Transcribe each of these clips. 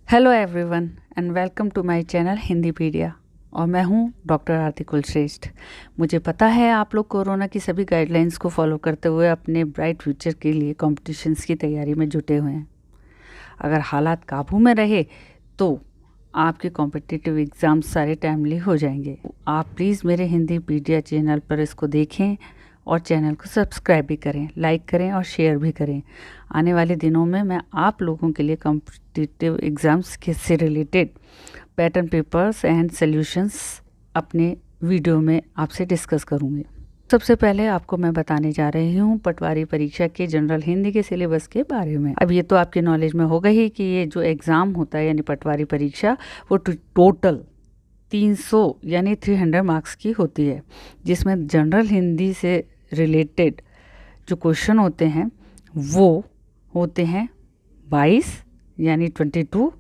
Hello everyone and welcome to my channel Hindipedia. और मैं हूं डॉक्टर आरती कुलश्रेष्ठ। मुझे पता है आप लोग कोरोना की सभी गाइडलाइंस को फॉलो करते हुए अपने ब्राइट फ्यूचर के लिए कॉम्पिटिशन्स की तैयारी में जुटे हुए हैं। अगर हालात काबू में रहे तो आपके कॉम्पिटिटिव एग्ज़ाम्स सारे टाइमली हो जाएंगे। आप प्लीज़ मेरे हिंदीपीडिया चैनल पर इसको देखें और चैनल को सब्सक्राइब भी करें, लाइक करें और शेयर भी करें। आने वाले दिनों में मैं आप लोगों के लिए कॉम्पिटिटिव एग्ज़ाम्स के से related pattern papers and solutions अपने वीडियो में आपसे डिस्कस करूँगी। सबसे पहले आपको मैं बताने जा रही हूँ पटवारी परीक्षा के जनरल हिंदी के सिलेबस के बारे में। अब ये तो आपके नॉलेज में होगा ही कि ये जो एग्ज़ाम होता है यानी पटवारी परीक्षा वो टोटल 300 यानी 300 मार्क्स की होती है, जिसमें जनरल हिंदी से रिलेटेड जो क्वेश्चन होते हैं वो होते हैं 22 यानी 22,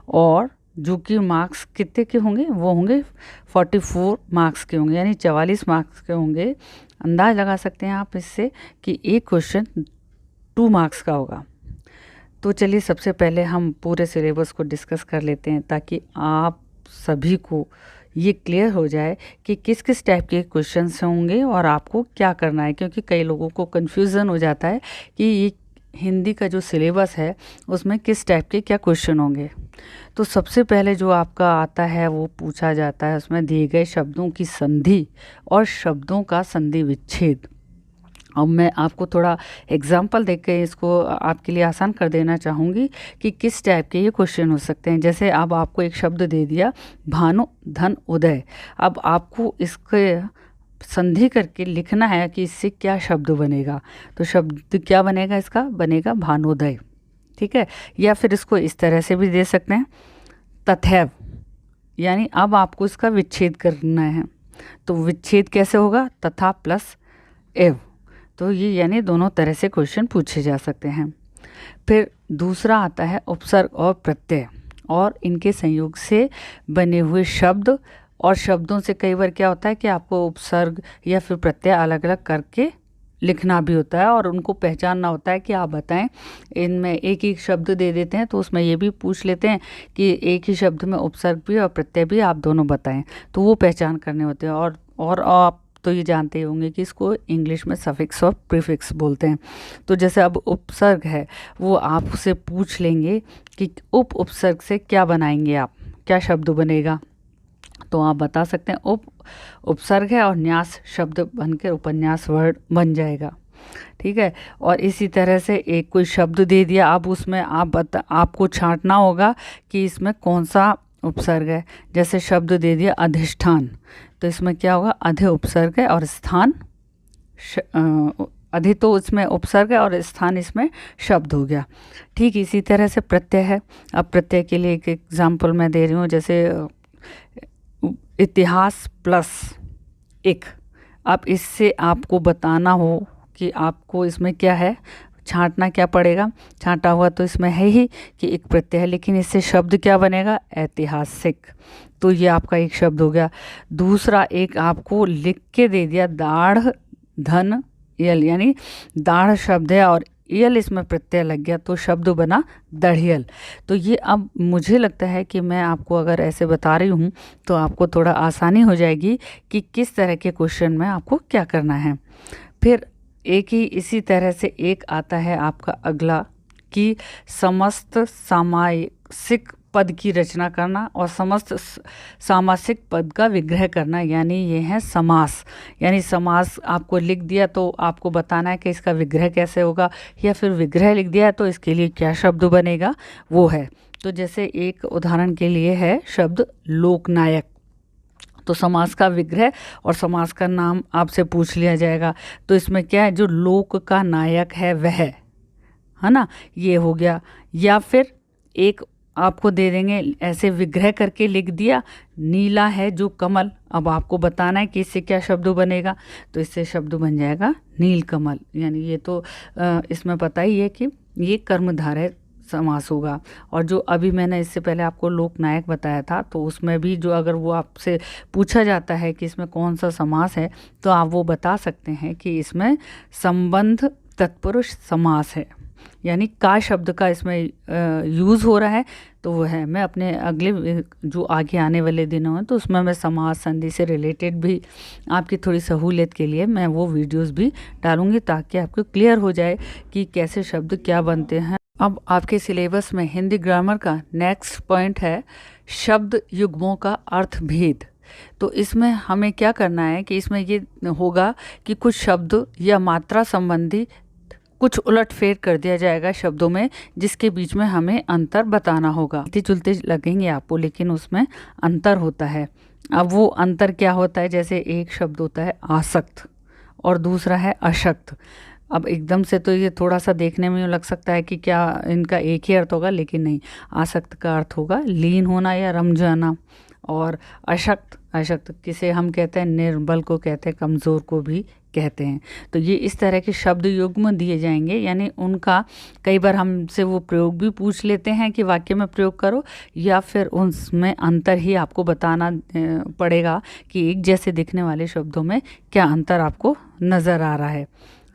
और जो कि मार्क्स कितने के होंगे वो होंगे 44 मार्क्स के होंगे यानी 44 मार्क्स के होंगे। अंदाज़ लगा सकते हैं आप इससे कि एक क्वेश्चन 2 मार्क्स का होगा। तो चलिए सबसे पहले हम पूरे सिलेबस को डिस्कस कर लेते हैं ताकि आप सभी को ये क्लियर हो जाए कि किस किस टाइप के क्वेश्चंस होंगे और आपको क्या करना है, क्योंकि कई लोगों को कन्फ्यूज़न हो जाता है कि ये हिंदी का जो सिलेबस है उसमें किस टाइप के क्या क्वेश्चन होंगे। तो सबसे पहले जो आपका आता है वो पूछा जाता है उसमें दिए गए शब्दों की संधि और शब्दों का संधि विच्छेद। अब मैं आपको थोड़ा एग्जाम्पल देख के इसको आपके लिए आसान कर देना चाहूँगी कि किस टाइप के ये क्वेश्चन हो सकते हैं। जैसे अब आपको एक शब्द दे दिया भानु धन उदय। अब आपको इसके संधि करके लिखना है कि इससे क्या शब्द बनेगा। तो शब्द क्या बनेगा, इसका बनेगा भानुदय, ठीक है। या फिर इसको इस तरह से भी दे सकते हैं तथैव, यानी अब आपको इसका विच्छेद करना है। तो विच्छेद कैसे होगा, तथा प्लस एव। तो ये यानी दोनों तरह से क्वेश्चन पूछे जा सकते हैं। फिर दूसरा आता है उपसर्ग और प्रत्यय और इनके संयोग से बने हुए शब्द, और शब्दों से कई बार क्या होता है कि आपको उपसर्ग या फिर प्रत्यय अलग अलग करके लिखना भी होता है और उनको पहचानना होता है कि आप बताएं। इनमें एक ही शब्द दे देते हैं तो उसमें ये भी पूछ लेते हैं कि एक ही शब्द में उपसर्ग भी और प्रत्यय भी आप दोनों बताएं, तो वो पहचान करने होते हैं। और आप तो ये जानते ही होंगे कि इसको इंग्लिश में सफिक्स और प्रीफिक्स बोलते हैं। तो जैसे अब उपसर्ग है वो आपसे पूछ लेंगे कि उपसर्ग से क्या बनाएंगे आप, क्या शब्द बनेगा। तो आप बता सकते हैं उपसर्ग है और न्यास शब्द बनकर उपन्यास वर्ड बन जाएगा, ठीक है। और इसी तरह से एक कोई शब्द दे दिया, अब उसमें आपको छांटना होगा कि इसमें कौन सा उपसर्ग है। जैसे शब्द दे दिया अधिष्ठान, तो इसमें क्या होगा, अधि उपसर्ग है और स्थान अधि तो इसमें उपसर्ग है और स्थान इसमें शब्द हो गया, ठीक। इसी तरह से प्रत्यय है। अब प्रत्यय के लिए एक एग्जाम्पल मैं दे रही हूँ, जैसे इतिहास प्लस एक। अब इससे आपको बताना हो कि आपको इसमें क्या है, छांटना क्या पड़ेगा। छांटा हुआ तो इसमें है ही कि एक प्रत्यय है, लेकिन इससे शब्द क्या बनेगा, ऐतिहासिक। तो ये आपका एक शब्द हो गया। दूसरा एक आपको लिख के दे दिया दाढ़ धन यल, यानी दाढ़ शब्द है और यल इसमें प्रत्यय लग गया तो शब्द बना दढ़ियल। तो ये अब मुझे लगता है कि मैं आपको अगर ऐसे बता रही हूँ तो आपको थोड़ा आसानी हो जाएगी कि किस तरह के क्वेश्चन में आपको क्या करना है। फिर एक ही इसी तरह से एक आता है आपका अगला कि समस्त सामासिक पद की रचना करना और समस्त सामासिक पद का विग्रह करना, यानी ये है समास। यानी समास आपको लिख दिया तो आपको बताना है कि इसका विग्रह कैसे होगा, या फिर विग्रह लिख दिया है तो इसके लिए क्या शब्द बनेगा वो है। तो जैसे एक उदाहरण के लिए है शब्द लोकनायक, तो समास का विग्रह और समास का नाम आपसे पूछ लिया जाएगा। तो इसमें क्या है, जो लोक का नायक है वह है ना, ये हो गया। या फिर एक आपको दे देंगे ऐसे विग्रह करके लिख दिया नीला है जो कमल। अब आपको बताना है कि इससे क्या शब्द बनेगा, तो इससे शब्द बन जाएगा नील कमल। यानी ये तो इसमें पता ही है कि ये कर्मधारय समास होगा। और जो अभी मैंने इससे पहले आपको लोकनायक बताया था, तो उसमें भी जो अगर वो आपसे पूछा जाता है कि इसमें कौन सा समास है तो आप वो बता सकते हैं कि इसमें संबंध तत्पुरुष समास है। यानी का शब्द का इसमें यूज़ हो रहा है, तो वो है। मैं अपने अगले जो आगे आने वाले दिनों हैं तो उसमें मैं समास संधि से रिलेटेड भी आपकी थोड़ी सहूलियत के लिए मैं वो वीडियोस भी डालूंगी, ताकि आपको क्लियर हो जाए कि कैसे शब्द क्या बनते हैं। अब आपके सिलेबस में हिंदी ग्रामर का नेक्स्ट पॉइंट है शब्द युग्मों का अर्थ भेद। तो इसमें हमें क्या करना है कि इसमें ये होगा कि कुछ शब्द या मात्रा संबंधी कुछ उलटफेर कर दिया जाएगा शब्दों में, जिसके बीच में हमें अंतर बताना होगा। मिलते जुलते लगेंगे आपको, लेकिन उसमें अंतर होता है। अब वो अंतर क्या होता है, जैसे एक शब्द होता है आसक्त और दूसरा है अशक्त। अब एकदम से तो ये थोड़ा सा देखने में लग सकता है कि क्या इनका एक ही अर्थ होगा, लेकिन नहीं। आसक्त का अर्थ होगा लीन होना या रम जाना, और अशक्त किसे हम कहते हैं निर्बल को कहते हैं, कमज़ोर को भी कहते हैं। तो ये इस तरह के शब्द युग्म दिए जाएंगे, यानी उनका कई बार हमसे वो प्रयोग भी पूछ लेते हैं कि वाक्य में प्रयोग करो, या फिर उनमें अंतर ही आपको बताना पड़ेगा कि एक जैसे दिखने वाले शब्दों में क्या अंतर आपको नज़र आ रहा है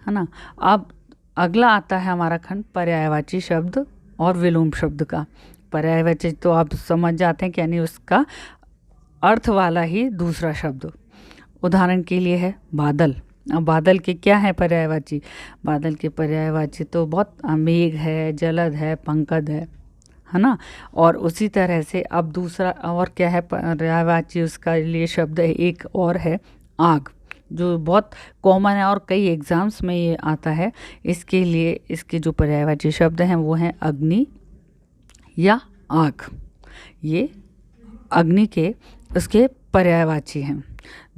ना। अब अगला आता है हमारा खंड पर्यायवाची शब्द और विलोम शब्द का। पर्यायवाची तो आप समझ जाते हैं कि यानी उसका अर्थ वाला ही दूसरा शब्द। उदाहरण के लिए है बादल। अब बादल के क्या है पर्यायवाची? बादल के पर्यायवाची तो बहुत मेघ है, जलद है, पंकज है ना। और उसी तरह से अब दूसरा और क्या है पर्यायवाची, उसका लिए शब्द है एक और है आग, जो बहुत कॉमन है और कई एग्ज़ाम्स में ये आता है। इसके लिए इसके जो पर्यायवाची शब्द हैं वो हैं अग्नि या आग। ये अग्नि के उसके पर्यायवाची हैं।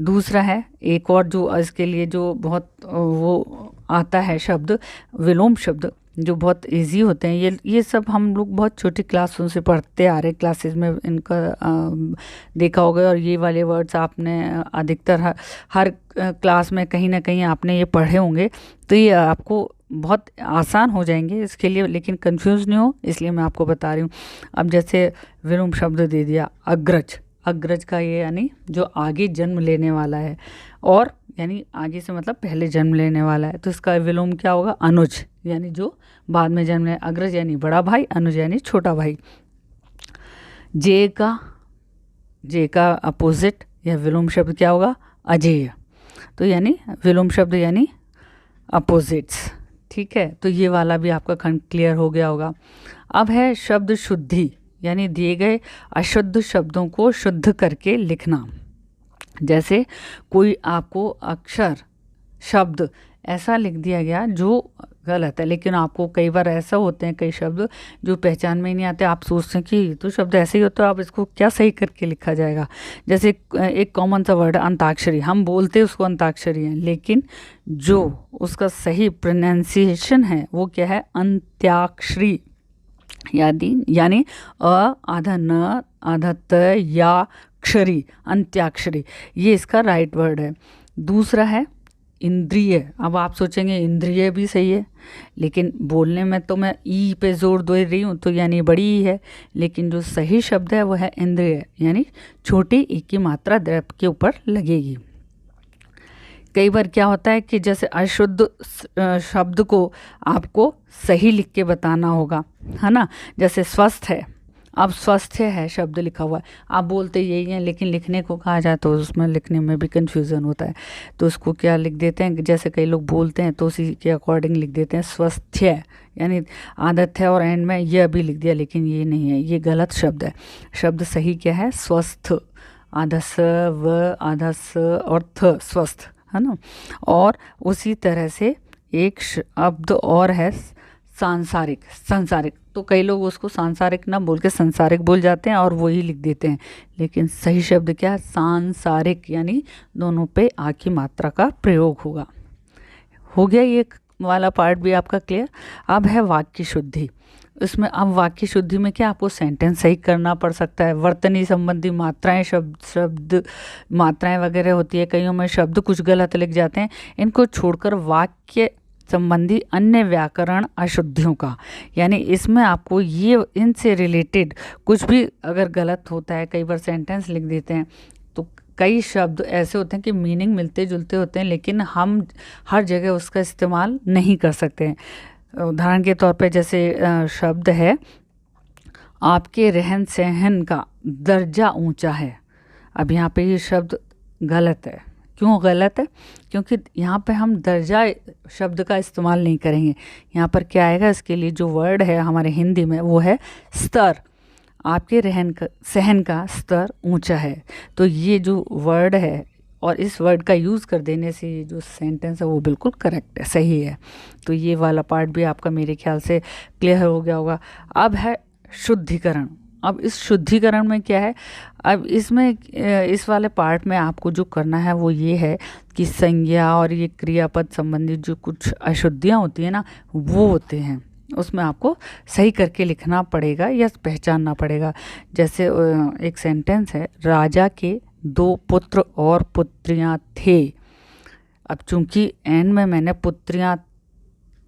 दूसरा है एक और जो इसके लिए जो बहुत वो आता है शब्द विलोम शब्द, जो बहुत इजी होते हैं। ये सब हम लोग बहुत छोटी क्लासों से पढ़ते आ रहे, क्लासेस में इनका देखा होगा। और ये वाले वर्ड्स आपने अधिकतर हर क्लास में कहीं ना कहीं आपने ये पढ़े होंगे, तो ये आपको बहुत आसान हो जाएंगे इसके लिए। लेकिन कंफ्यूज नहीं हो, इसलिए मैं आपको बता रही हूँ। अब जैसे विलोम शब्द दे दिया अग्रज। अग्रज का ये यानी जो आगे जन्म लेने वाला है, और यानी आगे से मतलब पहले जन्म लेने वाला है, तो इसका विलोम क्या होगा अनुज, यानी जो बाद में जन्म ले। अग्रज यानी बड़ा भाई, अनुज यानी छोटा भाई। जे का अपोजिट या विलोम शब्द क्या होगा अजेय। तो यानी विलोम शब्द यानी अपोजिट्स। ठीक है, तो ये वाला भी आपका खंड क्लियर हो गया होगा। अब है शब्द शुद्धि, यानी दिए गए अशुद्ध शब्दों को शुद्ध करके लिखना। जैसे कोई आपको अक्षर शब्द ऐसा लिख दिया गया जो गलत है, लेकिन आपको कई बार ऐसा होते हैं कई शब्द जो पहचान में ही नहीं आते। आप सोचते हैं कि तो शब्द ऐसे ही होता है, आप इसको क्या सही करके लिखा जाएगा। जैसे एक कॉमन सा वर्ड है अंताक्षरी, हम बोलते उसको अंताक्षरी है, लेकिन जो उसका सही प्रोनाउंसिएशन है वो क्या है अंत्याक्षरी, यानी अ आधा न आधा त या क्षरी, अंत्याक्षरी, ये इसका राइट वर्ड है। दूसरा है इंद्रिय। अब आप सोचेंगे इंद्रिय भी सही है, लेकिन बोलने में तो मैं ई पे जोर दे रही हूँ, तो यानी बड़ी ई है, लेकिन जो सही शब्द है वो है इंद्रिय, यानी छोटी ई की मात्रा द्रव के ऊपर लगेगी। कई बार क्या होता है कि जैसे अशुद्ध शब्द को आपको सही लिख के बताना होगा, है ना। जैसे स्वस्थ है, अब स्वस्थ है शब्द लिखा हुआ है, आप बोलते यही है, लेकिन लिखने को कहा जाए तो उसमें लिखने में भी कन्फ्यूज़न होता है। तो उसको क्या लिख देते हैं, जैसे कई लोग बोलते हैं तो उसी के अकॉर्डिंग लिख देते हैं स्वस्थ है, यानी आदत है और एंड में यह भी लिख दिया, लेकिन ये नहीं है, ये गलत शब्द है। शब्द सही क्या है स्वस्थ, आधा स व आधा स और थ, स्वस्थ, है ना। और उसी तरह से एक शब्द और है सांसारिक। संसारिक तो कई लोग उसको सांसारिक ना बोल के संसारिक बोल जाते हैं और वही लिख देते हैं, लेकिन सही शब्द क्या है सांसारिक, यानी दोनों पे आ की मात्रा का प्रयोग होगा। हो गया ये वाला पार्ट भी आपका क्लियर। अब है वाक्य शुद्धि। इसमें अब वाक्य शुद्धि में क्या आपको सेंटेंस सही करना पड़ सकता है। वर्तनी संबंधी मात्राएं, शब्द मात्राएं वगैरह होती है, कईयों में शब्द कुछ गलत लिख जाते हैं। इनको छोड़कर वाक्य संबंधी अन्य व्याकरण अशुद्धियों का, यानी इसमें आपको ये इनसे रिलेटेड कुछ भी अगर गलत होता है, कई बार सेंटेंस लिख देते हैं तो कई शब्द ऐसे होते हैं कि मीनिंग मिलते जुलते होते हैं, लेकिन हम हर जगह उसका इस्तेमाल नहीं कर सकते हैं। उदाहरण के तौर पे जैसे शब्द है, आपके रहन सहन का दर्जा ऊंचा है। अब यहाँ पे ये शब्द गलत है। क्यों गलत है? क्योंकि यहाँ पे हम दर्जा शब्द का इस्तेमाल नहीं करेंगे। यहाँ पर क्या आएगा, इसके लिए जो वर्ड है हमारे हिंदी में वो है स्तर। आपके सहन का स्तर ऊंचा है। तो ये जो वर्ड है और इस वर्ड का यूज़ कर देने से ये जो सेंटेंस है वो बिल्कुल करेक्ट है, सही है। तो ये वाला पार्ट भी आपका मेरे ख्याल से क्लियर हो गया होगा। अब है शुद्धिकरण। अब इस शुद्धिकरण में क्या है, अब इसमें इस वाले पार्ट में आपको जो करना है वो ये है कि संज्ञा और ये क्रियापद संबंधित जो कुछ अशुद्धियाँ होती हैं ना, वो होते हैं, उसमें आपको सही करके लिखना पड़ेगा या पहचानना पड़ेगा। जैसे एक सेंटेंस है, राजा के 2 पुत्र और पुत्रियां थे। अब चूंकि एंड में मैंने पुत्रियां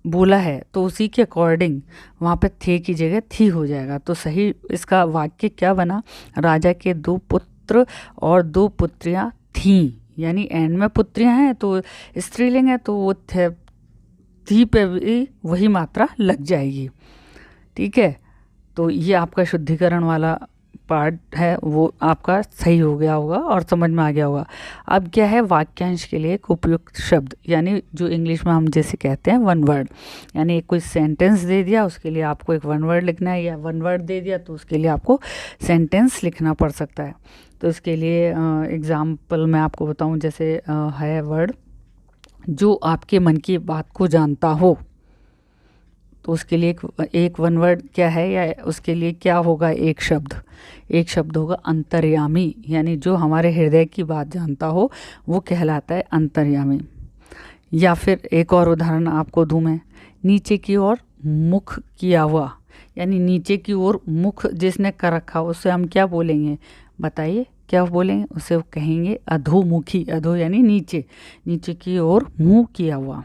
बोला है तो उसी के अकॉर्डिंग वहाँ पे थे की जगह थी हो जाएगा। तो सही इसका वाक्य क्या बना, राजा के 2 पुत्र और 2 पुत्रियां थीं। यानी एंड में पुत्रियां हैं तो स्त्रीलिंग है, तो वो थी पे भी वही मात्रा लग जाएगी। ठीक है, तो ये आपका शुद्धिकरण वाला पार्ट है वो आपका सही हो गया होगा और समझ में आ गया होगा। अब क्या है, वाक्यांश के लिए एक उपयुक्त शब्द, यानी जो इंग्लिश में हम जैसे कहते हैं वन वर्ड। यानी कोई सेंटेंस दे दिया उसके लिए आपको एक वन वर्ड लिखना है, या वन वर्ड दे दिया तो उसके लिए आपको सेंटेंस लिखना पड़ सकता है। तो इसके लिए एग्जाम्पल मैं आपको बताऊं, जैसे है वर्ड, जो आपके मन की बात को जानता हो। तो उसके लिए एक वन वर्ड क्या है, या उसके लिए क्या होगा, एक शब्द होगा अंतर्यामी। यानी जो हमारे हृदय की बात जानता हो वो कहलाता है अंतर्यामी। या फिर एक और उदाहरण आपको दूं मैं, नीचे की ओर मुख किया हुआ। यानी नीचे की ओर मुख जिसने कर रखा उसे हम क्या बोलेंगे, बताइए क्या बोलेंगे, उसे कहेंगे अधोमुखी। अधो यानी नीचे, नीचे की ओर मुंह किया हुआ।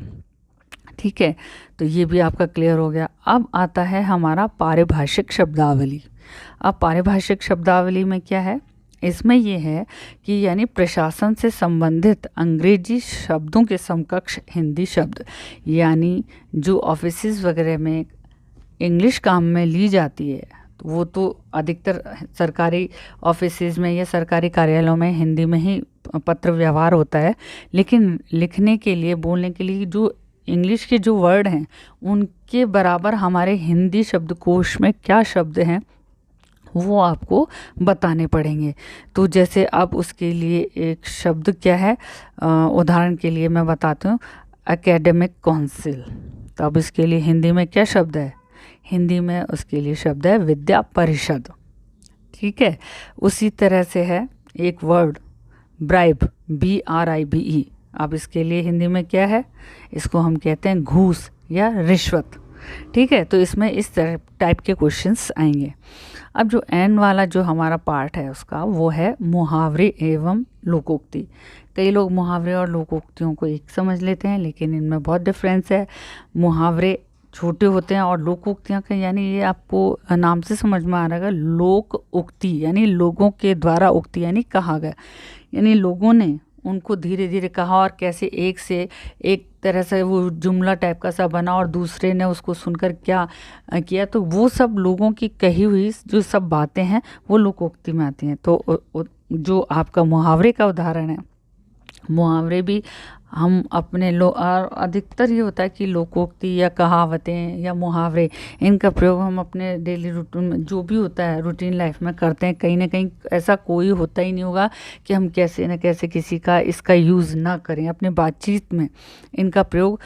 ठीक है, तो ये भी आपका क्लियर हो गया। अब आता है हमारा पारिभाषिक शब्दावली। अब पारिभाषिक शब्दावली में क्या है, इसमें ये है कि यानी प्रशासन से संबंधित अंग्रेजी शब्दों के समकक्ष हिंदी शब्द। यानी जो ऑफिसेज वगैरह में इंग्लिश काम में ली जाती है तो वो तो अधिकतर सरकारी ऑफिसेज में या सरकारी कार्यालयों में हिंदी में ही पत्र व्यवहार होता है। लेकिन लिखने के लिए, बोलने के लिए जो इंग्लिश के जो वर्ड हैं उनके बराबर हमारे हिंदी शब्दकोश में क्या शब्द हैं वो आपको बताने पड़ेंगे। तो जैसे अब उसके लिए एक शब्द क्या है, उदाहरण के लिए मैं बताती हूँ, एकेडमिक काउंसिल। तो अब इसके लिए हिंदी में क्या शब्द है, हिंदी में उसके लिए शब्द है विद्या परिषद। ठीक है, उसी तरह से है एक वर्ड ब्राइब, BRIBE। अब इसके लिए हिंदी में क्या है, इसको हम कहते हैं घूस या रिश्वत। ठीक है, तो इसमें इस तरह टाइप के क्वेश्चंस आएंगे। अब जो एंड वाला जो हमारा पार्ट है उसका वो है मुहावरे एवं लोकोक्ति। कई लोग मुहावरे और लोकोक्तियों को एक समझ लेते हैं, लेकिन इनमें बहुत डिफरेंस है। मुहावरे छोटे होते हैं और लोकोक्तियाँ का, यानी ये आपको नाम से समझ में आ रहा है, लोक उक्ति यानी लोगों के द्वारा उक्ति यानी कहा गया, यानी लोगों ने उनको धीरे धीरे कहा और कैसे एक से एक तरह से वो जुमला टाइप का सा बना और दूसरे ने उसको सुनकर क्या किया। तो वो सब लोगों की कही हुई जो सब बातें हैं वो लोकोक्ति में आती हैं। तो जो आपका मुहावरे का उदाहरण है, मुहावरे भी हम अपने और अधिकतर ये होता है कि लोकोक्ति या कहावतें या मुहावरे, इनका प्रयोग हम अपने डेली रूटीन में जो भी होता है रूटीन लाइफ में करते हैं। कहीं ना कहीं ऐसा कोई होता ही नहीं होगा कि हम कैसे न कैसे किसी का इसका यूज़ ना करें। अपने बातचीत में इनका प्रयोग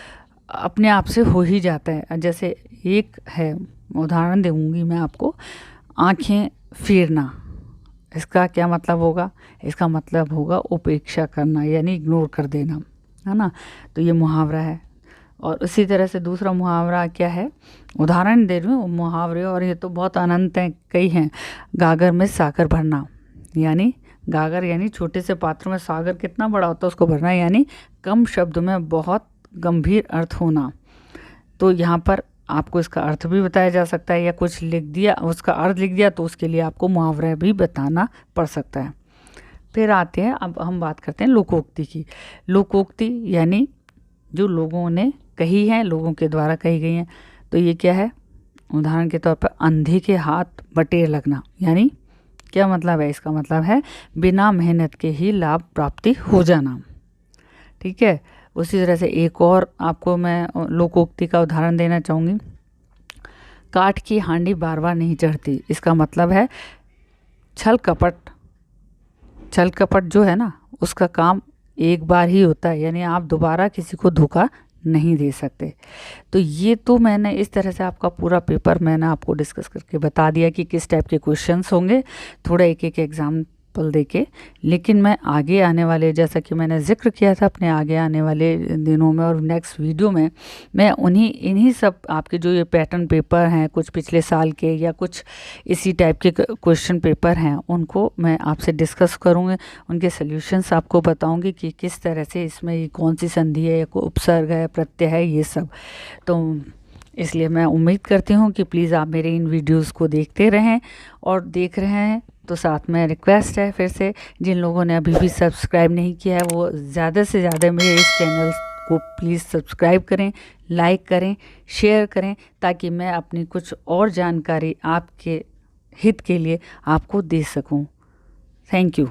अपने आप से हो ही जाता है। जैसे एक है, उदाहरण दूंगी मैं आपको, आँखें फेरना। इसका क्या मतलब होगा, इसका मतलब होगा उपेक्षा करना यानी इग्नोर कर देना, है ना। तो ये मुहावरा है। और उसी तरह से दूसरा मुहावरा क्या है, उदाहरण दे रही हूँ मुहावरे, और ये तो बहुत अनंत हैं, कई हैं। गागर में सागर भरना, यानी गागर यानी छोटे से पात्र में सागर कितना बड़ा होता है उसको भरना, यानी कम शब्द में बहुत गंभीर अर्थ होना। तो यहाँ पर आपको इसका अर्थ भी बताया जा सकता है, या कुछ लिख दिया उसका अर्थ लिख दिया तो उसके लिए आपको मुहावरा भी बताना पड़ सकता है। फिर आते हैं, अब हम बात करते हैं लोकोक्ति की। लोकोक्ति यानी जो लोगों ने कही है, लोगों के द्वारा कही गई हैं। तो ये क्या है? उदाहरण के तौर पर अंधे के हाथ बटेर लगना, यानी क्या मतलब है? इसका मतलब है बिना मेहनत के ही लाभ प्राप्ति हो जाना। ठीक है। उसी तरह से एक और आपको मैं लोकोक्ति का उदाहरण देना चाहूँगी। काठ की हांडी बार बार नहीं चढ़ती। इसका मतलब है छल कपट जो है ना, उसका काम एक बार ही होता है, यानी आप दोबारा किसी को धोखा नहीं दे सकते। तो ये तो मैंने इस तरह से आपका पूरा पेपर मैंने आपको डिस्कस करके बता दिया कि किस टाइप के क्वेश्चंस होंगे, थोड़ा एक एक एग्जाम्पल देके। लेकिन मैं आगे आने वाले, जैसा कि मैंने जिक्र किया था अपने आगे आने वाले दिनों में और नेक्स्ट वीडियो में, मैं इन्हीं सब आपके जो ये पैटर्न पेपर हैं, कुछ पिछले साल के या कुछ इसी टाइप के क्वेश्चन पेपर हैं, उनको मैं आपसे डिस्कस करूँगी, उनके सॉल्यूशंस आपको बताऊँगी कि किस तरह से इसमें ये कौन सी संधि है या कोई उपसर्ग है, प्रत्यय है, ये सब। तो इसलिए मैं उम्मीद करती हूँ कि प्लीज़ आप मेरे इन वीडियोस को देखते रहें, और देख रहे हैं तो साथ में रिक्वेस्ट है फिर से, जिन लोगों ने अभी भी सब्सक्राइब नहीं किया है वो ज़्यादा से ज़्यादा मेरे इस चैनल को प्लीज़ सब्सक्राइब करें, लाइक करें, शेयर करें, ताकि मैं अपनी कुछ और जानकारी आपके हित के लिए आपको दे सकूं। Thank you.